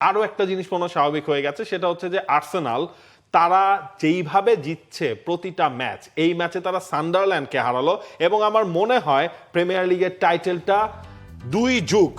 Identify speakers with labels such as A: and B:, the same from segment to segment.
A: আরো একটা জিনিস মনে হয় স্বাভাবিক হয়ে গেছে, সেটা হচ্ছে যে আর্সেনাল তারা যেইভাবে জিতছে প্রতিটা ম্যাচ, এই ম্যাচে তারা সান্ডারল্যান্ডকে হারালো এবং আমার মনে হয় প্রিমিয়ার লিগের টাইটেলটা 2 যুগ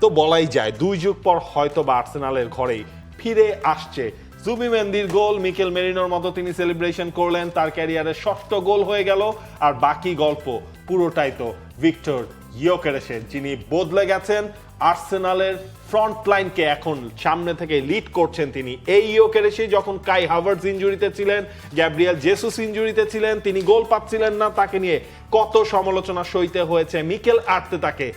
A: তো বলাই যায়, 2 যুগ পর হয়তো বা আর্সেনালের ঘরেই ফিরে আসছে। জুবিমেন্দির গোল, মিকেল মেরিনোর মতো তিনি সেলিব্রেশন করলেন, তার ক্যারিয়ারের 6টা গোল হয়ে গেল। আর বাকি গল্প পুরোটাই তো ভিক্টর ইয়োকেরেসের, যিনি বদলে গেছেন আর্সেনালের ফ্রন্ট লাইনকে, এখন সামনে থেকে লিড করছেন তিনি। এই ইয়োকেরেসই যখন কাই হাভার্টজ ইনজুরিতে ছিলেন, গ্যাব্রিয়েল জেসুস ইনজুরিতে ছিলেন, তিনি গোল পাচ্ছিলেন না, তাকে নিয়ে কত সমালোচনা সইতে হয়েছে মিকেল আর্তেতাকে।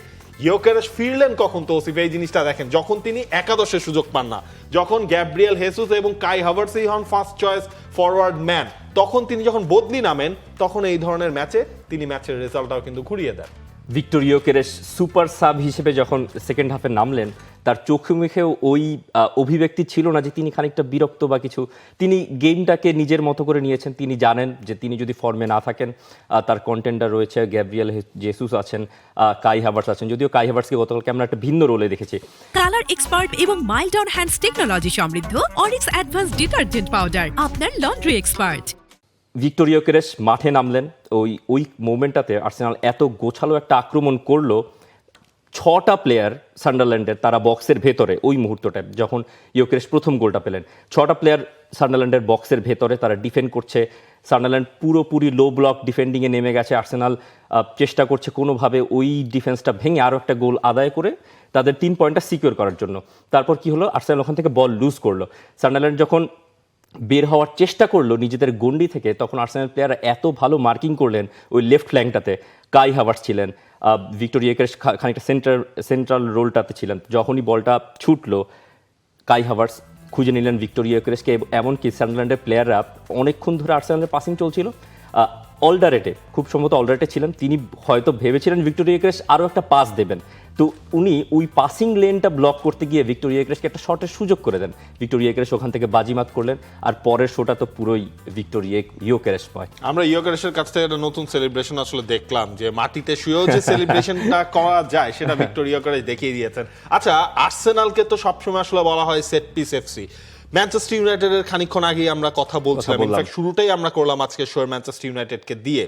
A: ইয়োকেরেস ফিরলেন কখন তৌসিফ, এই জিনিসটা দেখেন, যখন তিনি একাদশে সুযোগ পান না, যখন গ্যাব্রিয়েল হেসুস এবং কাই হাভার্টসই হন ফার্স্ট চয়েস ফরওয়ার্ড ম্যান, তখন তিনি যখন বদলি নামেন, তখন এই ধরনের ম্যাচে তিনি ম্যাচের রেজাল্টটাও কিন্তু ঘুরিয়ে দেন।
B: ভিক্টর ইয়োকেরেস সুপার সাব হিসেবে যখন সেকেন্ড হাফে নামলেন, তার চোখে মুখেও ওই অভিব্যক্তি ছিল না যে তিনি খানিকটা বিরক্ত বা কিছু। তিনি গেমটাকে নিজের মতো করে নিয়েছেন। তিনি জানেন যে তিনি যদি ফর্মে না থাকেন, তার কন্টেন্ডার রয়েছে, গ্যাব্রিয়েল জেসুস আছেন, কাই হাভার্টস আছেন। যদিও কাই হাভার্টসকে গতকালকে আমরা একটা ভিন্ন রোলে দেখেছি।
C: কালার এক্সপার্ট এবং মাইল্ড অন হ্যান্ডস টেকনোলজি সমৃদ্ধ অরিক্স অ্যাডভান্স ডিটারজেন্ট পাউডার, আপনার লন্ড্রি এক্সপার্ট।
B: ভিক্টর ইয়োকেরেস মাঠে নামলেন, ওই মোমেন্টটাতে আর্সেনাল এত গোছালো একটা আক্রমণ করলো। 6টা প্লেয়ার সান্ডারল্যান্ডের, তারা বক্সের ভেতরে ওই মুহূর্তটায় যখন ইয়োকেরেস প্রথম গোলটা পেলেন, 6টা প্লেয়ার সান্ডারল্যান্ডের বক্সের ভেতরে, তারা ডিফেন্ড করছে। সান্ডারল্যান্ড পুরোপুরি লো ব্লক ডিফেন্ডিংয়ে নেমে গেছে। আর্সেনাল চেষ্টা করছে কোনোভাবে ওই ডিফেন্সটা ভেঙে আরও একটা গোল আদায় করে তাদের 3 পয়েন্টটা সিকিউর করার জন্য। তারপর কি হলো, আর্সেনাল ওখান থেকে বল লুজ করলো। সান্ডারল্যান্ড যখন বের হওয়ার চেষ্টা করলো নিজেদের গন্ডি থেকে, তখন আর্সেনাল প্লেয়াররা এত ভালো মার্কিং করলেন ওই লেফট ফ্ল্যাঙ্কটাতে। কাই হাভার্টস ছিলেন, ভিক্টর ইয়োকেরেস খানিকটা সেন্ট্রাল রোলটাতে ছিলেন। যখনই বলটা ছুটলো, কাই হাভার্টস খুঁজে নিলেন ভিক্টর ইয়োকেরেসকে। এমনকি সান্ডারল্যান্ডের প্লেয়াররা অনেকক্ষণ ধরে আর্সেনালের পাসিং চলছিল, অলডারেটে, খুব সম্ভবত অলডারেটে ছিলেন। তিনি হয়তো ভেবেছিলেন ভিক্টর ইয়োকেরেস আরও একটা পাস দেবেন, তো উনি ওই পাসিং লেনটা ব্লক করতে গিয়ে ভিক্টর ইয়োকেরেসকে একটা শটের সুযোগ করে দেন। ভিক্টর ইয়োকেরেস ওখান থেকে বাজিমাত করলেন, আর পরের শোটা তো পুরোই ভিক্টর ইয়োকেরেস পায়।
A: আমরা ইয়োকেরেসের কাছ থেকে একটা নতুন সেলিব্রেশন আসলে দেখলাম, যে মাটিতে শুয়েও যে সেলিব্রেশনটা করা যায় সেটা ভিক্টর ইয়োকেরেস দেখিয়ে দিয়েছেন। আচ্ছা, আর্সেনালকে তো সবসময় আসলে বলা হয় সেট পিস এফসি। ম্যানচেস্টার ইউনাইটেডের খানিকক্ষণ আগে আমরা কথা বলছিলাম, ইনফ্যাক্ট শুরুটাই আমরা করলাম আজকে শোয়ের ম্যানচেস্টার ইউনাইটেডকে দিয়ে।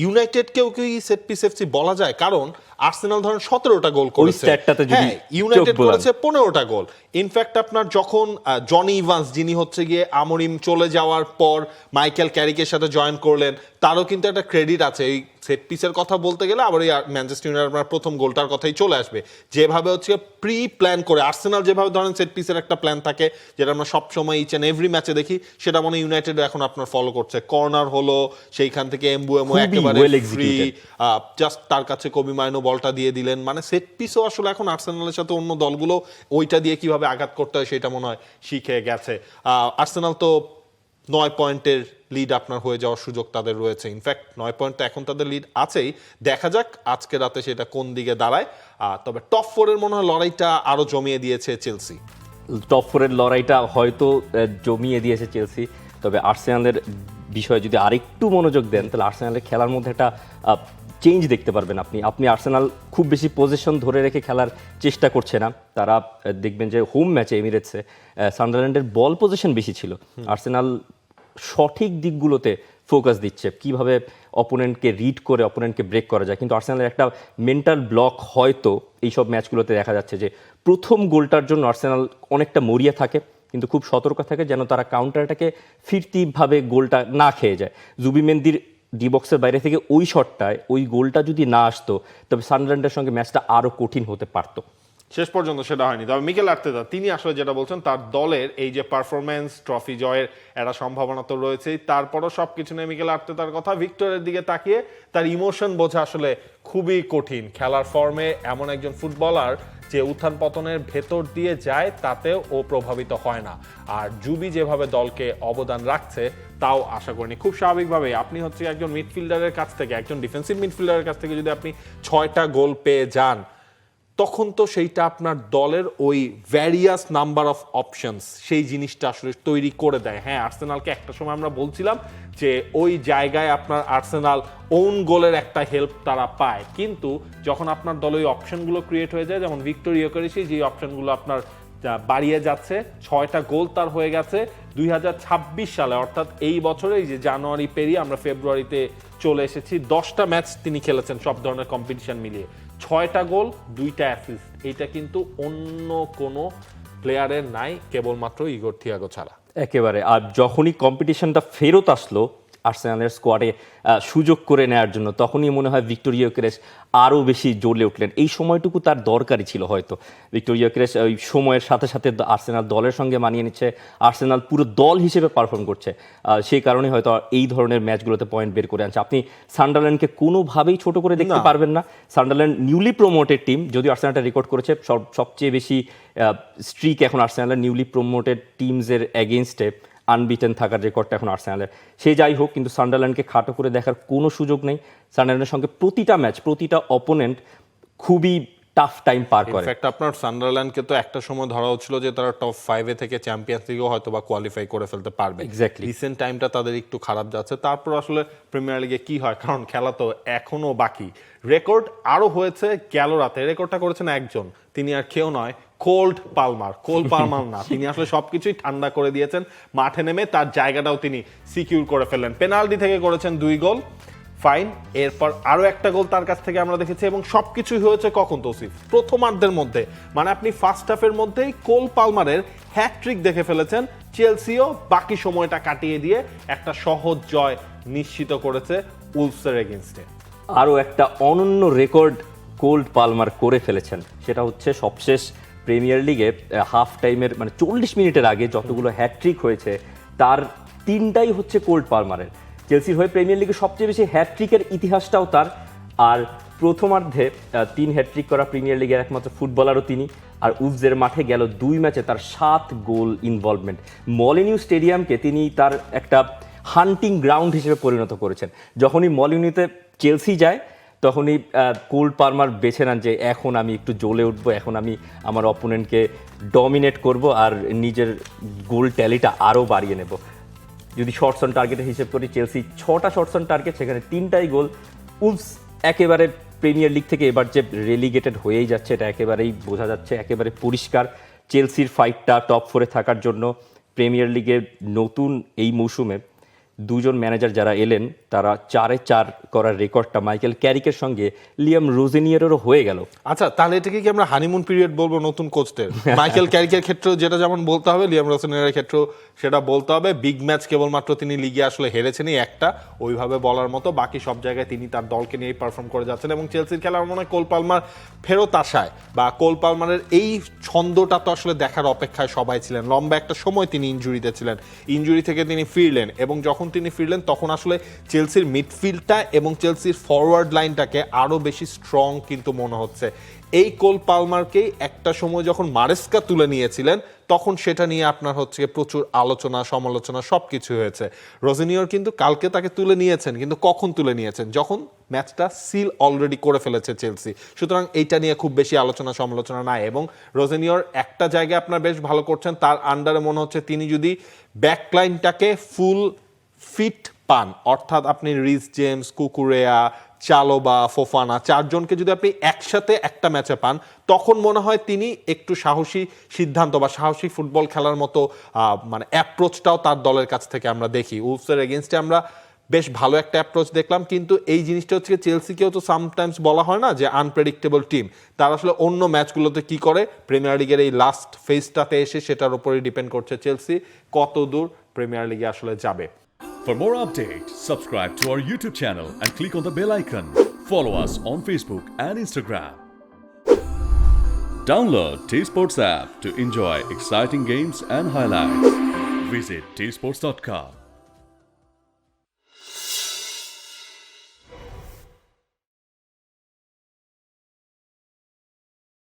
A: ইউনাইটেডকেও কি সেট পিস এফসি বলা যায়? কারণ আর্সেনাল ধরেন 17টা গোল করেছে, হ্যাঁ, ইউনাইটেড করেছে 15টা গোল। ইনফ্যাক্ট আপনার যখন জনি ইভান্স, যিনি হচ্ছে গিয়ে আমরিম চলে যাওয়ার পর মাইকেল ক্যারিকের সাথে জয়েন করলেন, তারও কিন্তু একটা ক্রেডিট আছে। এই সেট পিসের কথা বলতে গেলে আবার এই ম্যানচেস্টার ইউনাইটেড আপনার প্রথম গোলটার কথাই চলে আসবে। যেভাবে হচ্ছে প্রি প্ল্যান করে আর্সেনাল, যেভাবে ধরেন সেট পিসের একটা প্ল্যান থাকে, যেটা আমরা সবসময় ইচ অ্যান্ড এভরি ম্যাচে দেখি, সেটা মনে ইউনাইটেড এখন আপনার ফলো করছে। কর্নার হলো, সেইখান থেকে এমবুএমো একেবারে ফ্রি, জাস্ট তার কাছে কবি মাইনো বলটা দিয়ে দিলেন। মানে সেট পিসও আসলে এখন আর্সেনালের সাথে অন্য দলগুলো ওইটা দিয়ে কিভাবে আঘাত করতে হয় সেটা মনে হয় শিখে গেছে। আর্সেনাল তো 9 পয়েন্টের লিড আপনার হয়ে যাওয়ার সুযোগ তাদের রয়েছে। ইনফ্যাক্ট 9 পয়েন্ট এখন তাদের লিড আছেই, দেখা যাক আজকে রাতে সেটা কোন দিকে দাঁড়ায়। তবে টপ 4-এর মনে হয় লড়াইটা আরো জমিয়ে দিয়েছে চেলসি।
B: টপ 4-এর লড়াইটা হয়তো জমিয়ে দিয়েছে চেলসি, তবে আর্সেনালের বিষয়ে যদি আরেকটু মনোযোগ দেন, তাহলে আর্সেনালের খেলার মধ্যে একটা চেঞ্জ দেখতে পারবেন আপনি আর্সেনাল খুব বেশি পজিশন ধরে রেখে খেলার চেষ্টা করছে না। তারা দেখবেন যে হোম ম্যাচে এমিরেটসে সান্ডারল্যান্ডের বল পজিশন বেশি ছিল। আর্সেনাল সঠিক দিকগুলোতে ফোকাস দিচ্ছে, কিভাবে অপোনেন্টকে রিড করে অপোনেন্টকে ব্রেক করা যায়। কিন্তু আর্সেনালের একটা মেন্টাল ব্লক হয়তো এইসব ম্যাচগুলোতে দেখা যাচ্ছে, যে প্রথম গোলটার জন্য আর্সেনাল অনেকটা মরিয়া থাকে, কিন্তু খুব সতর্ক থাকে যেন তারা কাউন্টারটাকে ফিরতিভাবে গোলটা না খেয়ে যায়। জুবিমেন্দির ডি বক্সের বাইরে থেকে ওই শটটায় ওই গোলটা যদি না আসতো, তবে সানডারল্যান্ডের সঙ্গে ম্যাচটা আরও কঠিন হতে পারতো।
A: শেষ পর্যন্ত সেটা হয়নি। তবে মিকেল আর্তেতা তিনি আসলে যেটা বলছেন, তার দলের এই যে পারফরমেন্স, ট্রফি জয়ের একটা সম্ভাবনা তো রয়েছেই, তারপরও সবকিছু নিয়ে মিকেল আর্তেতার কথা, ভিক্টরের দিকে তাকিয়ে তার ইমোশন বোঝা আসলে খুবই কঠিন। খেলার ফর্মে এমন একজন ফুটবলার যে উত্থান পতনের ভেতর দিয়ে যায়, তাতেও ও প্রভাবিত হয় না। আর জুবি যেভাবে দলকে অবদান রাখছে, তাও আশা করিনি। খুব স্বাভাবিকভাবে আপনি হচ্ছে একজন মিডফিল্ডারের কাছ থেকে, একজন ডিফেন্সিভ মিডফিল্ডারের কাছ থেকে যদি আপনি 6টা গোল পেয়ে যান, তখন তো সেইটা আপনার দলের ওই ভ্যারিয়াস নাম্বার অফ অপশনস, সেই জিনিসটা আসলে তৈরি করে দেয়। হ্যাঁ, আর্সেনালকে একটা সময় আমরা বলছিলাম যে ওই জায়গায় আপনার আর্সেনাল ওন গোলের একটা হেল্প তারা পায়, কিন্তু যখন আপনার দলে ওই অপশনগুলো ক্রিয়েট হয়ে যায়, যেমন ভিক্টর ইয়োকেরেসই যে অপশনগুলো আপনার বাড়িয়ে যাচ্ছে, 6টা গোল তার হয়ে গেছে 2026 সালে, অর্থাৎ এই বছরে যে জানুয়ারি পেরিয়ে আমরা ফেব্রুয়ারিতে চলে এসেছি। 10টা ম্যাচ তিনি খেলেছেন সব ধরনের কম্পিটিশন মিলিয়ে, 6টা গোল 2টা অ্যাসিস্ট। এটা কিন্তু অন্য কোনো প্লেয়ারের নাই, কেবলমাত্র ইগোর থিয়াগো ছাড়া।
B: একেবারে। আর যখনই কম্পিটিশনটা ফেরত আসলো আর্সেনালের স্কোয়াডে সুযোগ করে নেওয়ার জন্য, তখনই মনে হয় ভিক্টর ইয়োকেরেস আরও বেশি জ্বলে উঠলেন। এই সময়টুকু তার দরকারই ছিল হয়তো। ভিক্টর ইয়োকেরেস ওই সময়ের সাথে সাথে আর্সেনাল দলের সঙ্গে মানিয়ে নিচ্ছে, আর্সেনাল পুরো দল হিসেবে পারফর্ম করছে, সেই কারণে হয়তো এই ধরনের ম্যাচগুলোতে পয়েন্ট বের করে আনছে। আপনি সান্ডারল্যান্ডকে কোনোভাবেই ছোট করে দেখতে পারবেন না। সান্ডারল্যান্ড নিউলি প্রমোটেড টিম, যদিও আর্সেনালটা রেকর্ড করেছে সবচেয়ে বেশি স্ট্রিক এখন আর্সেনালের নিউলি প্রমোটেড টিমসের এগেনস্টে আনবিটেন থাকার রেকর্ডটা এখন আর্সেনালের। সে যাই হোক, কিন্তু সান্ডারল্যান্ডকে খাটো করে দেখার কোনো সুযোগ নেই। সান্ডারল্যান্ডের সঙ্গে প্রতিটা ম্যাচ, প্রতিটা অপোনেন্ট খুবই টাফ টাইম পার করে।
A: ইনফ্যাক্ট আপনার সান্ডারল্যান্ডকে তো একটা সময় ধরা হচ্ছিল যে তারা টপ 5 থেকে চ্যাম্পিয়ন্স লিগও হয়তো বা কোয়ালিফাই করে ফেলতে পারবে।
B: এক্স্যাক্টলি।
A: রিসেন্ট টাইমটা তাদের একটু খারাপ যাচ্ছে। তারপর আসলে প্রিমিয়ার লিগে কি হয়, কারণ খেলা তো এখনো বাকি। রেকর্ড আরো হয়েছে গেল রাতে, রেকর্ডটা করেছেন একজন, তিনি আর কেউ নয়, কোল পালমার না, তিনি আসলে সবকিছুই ঠান্ডা করে দিয়েছেন। মাঠে নেমে তার জায়গাটাও তিনি সিকিউর করে ফেললেন। পেনাল্টি থেকে করেছেন 2 গোল, ফাইন। এরপর আরো একটা গোল তার কাছ থেকে আমরা দেখেছি, এবং সবকিছুই হয়েছে কখন তৌসিফ? প্রথমার্ধের মধ্যে। মানে আপনি ফার্স্ট হাফের মধ্যেই কোল পালমারের হ্যাটট্রিক দেখে ফেলেছেন। চেলসিও বাকি সময়টা কাটিয়ে দিয়ে একটা সহজ জয় নিশ্চিত করেছে উলফসের এগেইনস্টে।
B: আরও একটা অনন্য রেকর্ড কোল পালমার করে ফেলেছেন, সেটা হচ্ছে সবশেষ প্রিমিয়ার লিগে হাফ টাইমের মানে 40 মিনিটের আগে যতগুলো হ্যাটট্রিক হয়েছে তার 3টাই হচ্ছে কোল পালমারের। চেলসির হয়ে প্রিমিয়ার লিগে সবচেয়ে বেশি হ্যাটট্রিকের ইতিহাসটাও তার। আর প্রথমার্ধে 3 হ্যাটট্রিক করা প্রিমিয়ার লিগের একমাত্র ফুটবলারও তিনি। আর উলভসের মাঠে গেল 2 ম্যাচে তার 7 গোল ইনভলভমেন্ট। মলিনিউ স্টেডিয়ামকে তিনি তার একটা হান্টিং গ্রাউন্ড হিসেবে পরিণত করেছেন। যখনই মলিনিউতে চেলসি যায় তখনই কোল পালমার বেছে নেন যে এখন আমি একটু জ্বলে উঠবো, এখন আমি আমার অপোনেন্টকে ডমিনেট করব আর নিজের গোল ট্যালিটা আরও বাড়িয়ে নেব। যদি শর্টস অন টার্গেটের হিসেব করি, চেলসি 6টা শর্টস অন টার্গেট, সেখানে 3টাই গোল। উলভস একেবারে প্রিমিয়ার লিগ থেকে এবার যে রেলিগেটেড হয়েই যাচ্ছে এটা একেবারেই বোঝা যাচ্ছে, একেবারে পরিষ্কার। চেলসির ফাইটটা টপ 4-এ থাকার জন্য প্রিমিয়ার লিগে নতুন এই মৌসুমে 2জন ম্যানেজার যারা এলেন তারা 4-4 করার রেকর্ডটা মাইকেল ক্যারিকের সঙ্গে লিয়াম রোজেনিয়ারেরও হয়ে গেল।
A: আচ্ছা, তাহলে এটাকে কি আমরা হানিমুন পিরিয়ড বলবো নতুন কোচদের? মাইকেল ক্যারিকের ক্ষেত্রেও যেটা যেমন বলতে হবে, লিয়াম রোজেনিয়ারের ক্ষেত্রেও সেটা বলতে হবে। বিগ ম্যাচ কেবলমাত্র তিনি লিগে আসলে হেরেছেনই একটা, ওইভাবে বলার মতো। বাকি সব জায়গায় তিনি তার দলকে নিয়েই পারফর্ম করে যাচ্ছেন। এবং চেলসির খেলা আমার মনে হয় কোল পালমার ফেরত আসায় বা কোল পালমারের এই ছন্দটা তো আসলে দেখার অপেক্ষায় সবাই ছিলেন। লম্বা একটা সময় তিনি ইনজুরিতে ছিলেন, ইনজুরি থেকে তিনি ফিরলেন, এবং যখন তিনি ফিরলেন তখন আসলে চেলসির মিডফিল্ডটা এবং চেলসির ফরওয়ার্ড লাইনটাকে আরো বেশি স্ট্রং কিন্তু মনে হচ্ছে। এই কোল পালমারকেই একটা সময় যখন মারেস্কা তুলে নিয়েছিলেন তখন সেটা নিয়ে আপনার হচ্ছে প্রচুর আলোচনা সমালোচনা সবকিছু হয়েছে। রোজেনিয়র কিন্তু কালকে তাকে তুলে নিয়েছেন, কিন্তু কখন তুলে নিয়েছেন? যখন ম্যাচটা সিল অলরেডি করে ফেলেছে চেলসি। সুতরাং এইটা নিয়ে খুব বেশি আলোচনা সমালোচনা নাই। এবং রোজেনিয়র একটা জায়গায় আপনার বেশ ভালো করছেন, তার আন্ডারে মনে হচ্ছে তিনি যদি ব্যাকলাইনটাকে ফুল ফিট পান, অর্থাৎ আপনি রিস জেমস, কুকুরেয়া, চালোবা, ফোফানা 4জনকে যদি আপনি একসাথে একটা ম্যাচে পান, তখন মনে হয় তিনি একটু সাহসী সিদ্ধান্ত বা সাহসী ফুটবল খেলার মতো মানে অ্যাপ্রোচটাও তার দলের কাছ থেকে আমরা দেখি। উলভসের এগেইনস্টে আমরা বেশ ভালো একটা অ্যাপ্রোচ দেখলাম, কিন্তু এই জিনিসটা হচ্ছে চেলসিকেও তো সামটাইমস বলা হয় না যে আনপ্রেডিক্টেবল টিম। তারা আসলে অন্য ম্যাচগুলোতে কি করে, প্রিমিয়ার লিগের এই লাস্ট ফেজটাতে এসে সেটার উপরেই ডিপেন্ড করছে চেলসি কত দূর প্রিমিয়ার লিগে আসলে যাবে।
D: For more updates, subscribe to our YouTube channel and click on the bell icon. Follow us on Facebook and Instagram. Download T-Sports app to enjoy exciting games and highlights. Visit tsports.com.